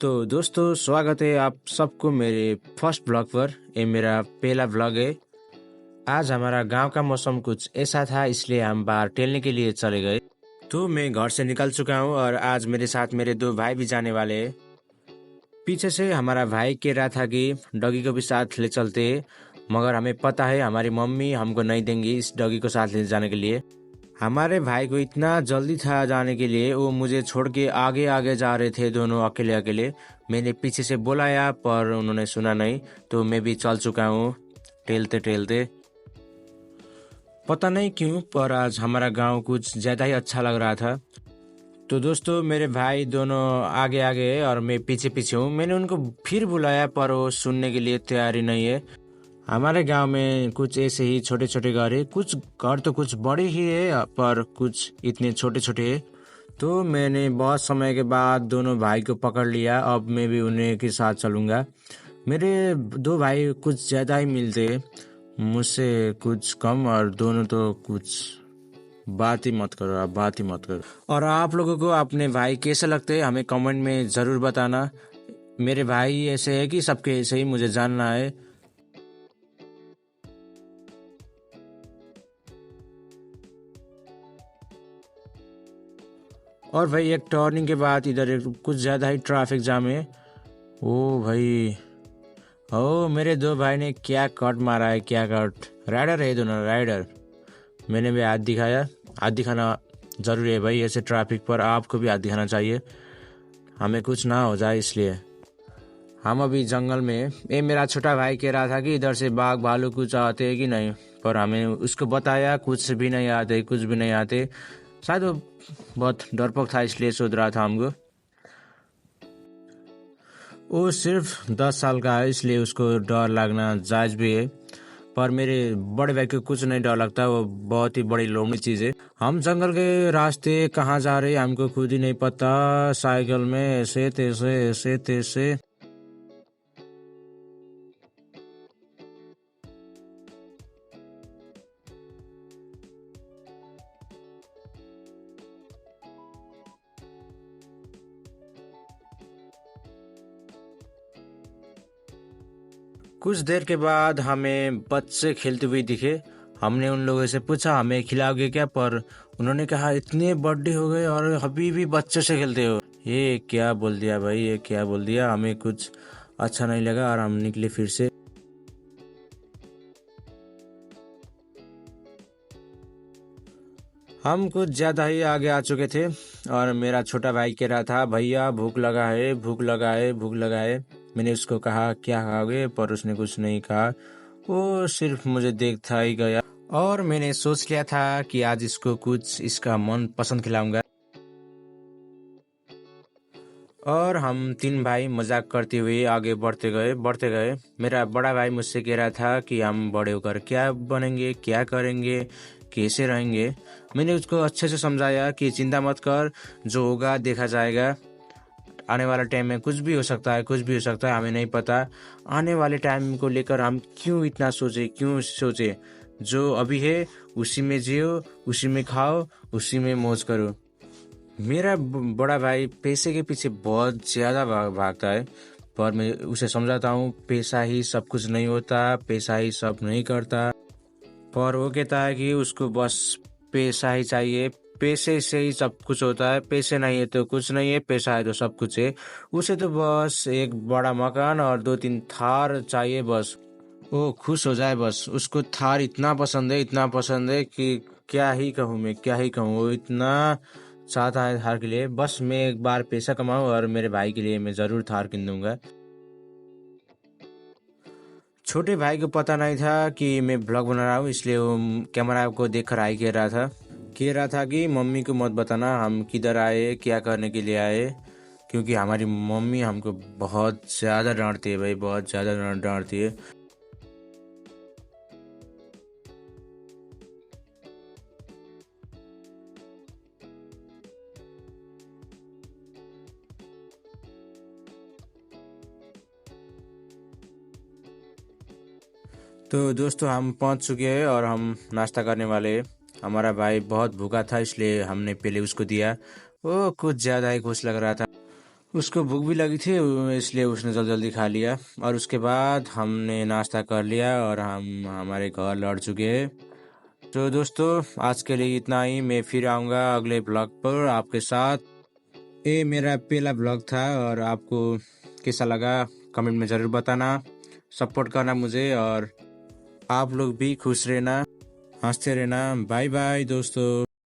तो दोस्तों स्वागत है आप सबको मेरे फर्स्ट ब्लॉग पर। ये मेरा पहला ब्लॉग है। आज हमारा गांव का मौसम कुछ ऐसा था, इसलिए हम बाहर टहलने के लिए चले गए। तो मैं घर से निकल चुका हूँ और आज मेरे साथ मेरे दो भाई भी जाने वाले हैं। पीछे से हमारा भाई कह रहा था कि डॉगी को भी साथ ले चलते हैं, मगर हमें पता है हमारी मम्मी हमको नहीं देंगी इस डॉगी को साथ ले जाने के लिए। हमारे भाई को इतना जल्दी था जाने के लिए, वो मुझे छोड़ के आगे आगे जा रहे थे दोनों अकेले अकेले। मैंने पीछे से बुलाया पर उन्होंने सुना नहीं, तो मैं भी चल चुका हूँ टहलते टहलते। पता नहीं क्यों पर आज हमारा गांव कुछ ज़्यादा ही अच्छा लग रहा था। तो दोस्तों मेरे भाई दोनों आगे आगे है और मैं पीछे पीछे हूँ। मैंने उनको फिर बुलाया पर वो सुनने के लिए तैयारी नहीं है। हमारे गांव में कुछ ऐसे ही छोटे छोटे घर है, कुछ घर तो कुछ बड़े ही है पर कुछ इतने छोटे छोटे है। तो मैंने बहुत समय के बाद दोनों भाई को पकड़ लिया, अब मैं भी उन्हीं के साथ चलूँगा। मेरे दो भाई कुछ ज़्यादा ही मिलते हैं, मुझसे कुछ कम, और दोनों तो कुछ बात ही मत करो, आप बात ही मत करो। और आप लोगों को अपने भाई कैसे लगते हैं हमें कमेंट में ज़रूर बताना। मेरे भाई ऐसे है कि सबके ऐसे ही, मुझे जानना है। और भाई एक टर्निंग के बाद इधर कुछ ज़्यादा ही ट्रैफिक जाम है। ओ भाई, ओ मेरे दो भाई ने क्या कट मारा है, क्या कट। राइडर है दोनों, राइडर। मैंने भी हाथ दिखाया, हाथ दिखाना ज़रूरी है भाई, ऐसे ट्रैफिक पर आपको भी हाथ दिखाना चाहिए, हमें कुछ ना हो जाए इसलिए। हम अभी जंगल में, ये मेरा छोटा भाई कह रहा था कि इधर से बाघ भालू कुछ आते हैं कि नहीं, पर हमें उसको बताया कुछ भी नहीं आते, कुछ भी नहीं आते। शायद वो बहुत डरपोक था इसलिए सोच रहा था हमको। वो सिर्फ 10 साल का है इसलिए उसको डर लगना जायज़ भी है, पर मेरे बड़े भाई को कुछ नहीं डर लगता, वो बहुत ही बड़ी लोमड़ी चीज़ है। हम जंगल के रास्ते कहाँ जा रहे हैं हमको खुद ही नहीं पता, साइकिल में ऐसे तैसे ऐसे तैसे। कुछ देर के बाद हमें बच्चे खेलते हुए दिखे। हमने उन लोगों से पूछा हमें खिलाओगे क्या, पर उन्होंने कहा इतने बड़े हो गए और अभी भी बच्चों से खेलते हो। ये क्या बोल दिया भाई, ये क्या बोल दिया, हमें कुछ अच्छा नहीं लगा और हम निकले फिर से। हम कुछ ज़्यादा ही आगे आ चुके थे और मेरा छोटा भाई कह रहा था भैया भूख लगा है, भूख लगा है, भूख लगा है। मैंने उसको कहा क्या खाओगे, पर उसने कुछ नहीं कहा, वो सिर्फ मुझे देखता ही गया। और मैंने सोच लिया था कि आज इसको कुछ इसका मन पसंद खिलाऊंगा। और हम तीन भाई मजाक करते हुए आगे बढ़ते गए बढ़ते गए। मेरा बड़ा भाई मुझसे कह रहा था कि हम बड़े होकर क्या बनेंगे, क्या करेंगे, कैसे रहेंगे। मैंने उसको अच्छे से समझाया कि चिंता मत कर, जो होगा देखा जाएगा। आने वाला टाइम में कुछ भी हो सकता है, कुछ भी हो सकता है, हमें नहीं पता। आने वाले टाइम को लेकर हम क्यों इतना सोचे, क्यों सोचे। जो अभी है उसी में जियो, उसी में खाओ, उसी में मौज करो। मेरा बड़ा भाई पैसे के पीछे बहुत ज़्यादा भागता है, पर मैं उसे समझाता हूँ पैसा ही सब कुछ नहीं होता, पैसा ही सब नहीं करता। पर वो कहता है कि उसको बस पैसा ही चाहिए, पैसे से ही सब कुछ होता है, पैसे नहीं है तो कुछ नहीं है, पैसा है तो सब कुछ है। उसे तो बस एक बड़ा मकान और 2-3 थार चाहिए, बस वो खुश हो जाए। बस उसको थार इतना पसंद है, इतना पसंद है कि क्या ही कहूँ मैं, क्या ही कहूँ। वो इतना चाहता है थार के लिए, बस मैं एक बार पैसा कमाऊँ और मेरे भाई के लिए मैं ज़रूर थार किन दूंगा। छोटे भाई को पता नहीं था कि मैं ब्लॉग बना रहा हूँ, इसलिए वो कैमरा को देखकर आई कह रहा था कि मम्मी को मत बताना हम किधर आए, क्या करने के लिए आए, क्योंकि हमारी मम्मी हमको बहुत ज़्यादा डांटती है भाई, बहुत ज़्यादा डांटती है। तो दोस्तों हम पहुंच चुके हैं और हम नाश्ता करने वाले हैं। हमारा भाई बहुत भूखा था इसलिए हमने पहले उसको दिया, वो कुछ ज़्यादा ही खुश लग रहा था। उसको भूख भी लगी थी, इसलिए उसने जल्दी जल्दी खा लिया। और उसके बाद हमने नाश्ता कर लिया और हम हमारे घर लौट चुके हैं। तो दोस्तों, आज के लिए इतना ही। मैं फिर आऊँगा अगले ब्लॉग पर आपके साथ। ये मेरा पहला ब्लॉग था और आपको कैसा लगा कमेंट में ज़रूर बताना। सपोर्ट करना मुझे, और आप लोग भी खुश रहना, हंसते रहना। बाय बाय दोस्तों।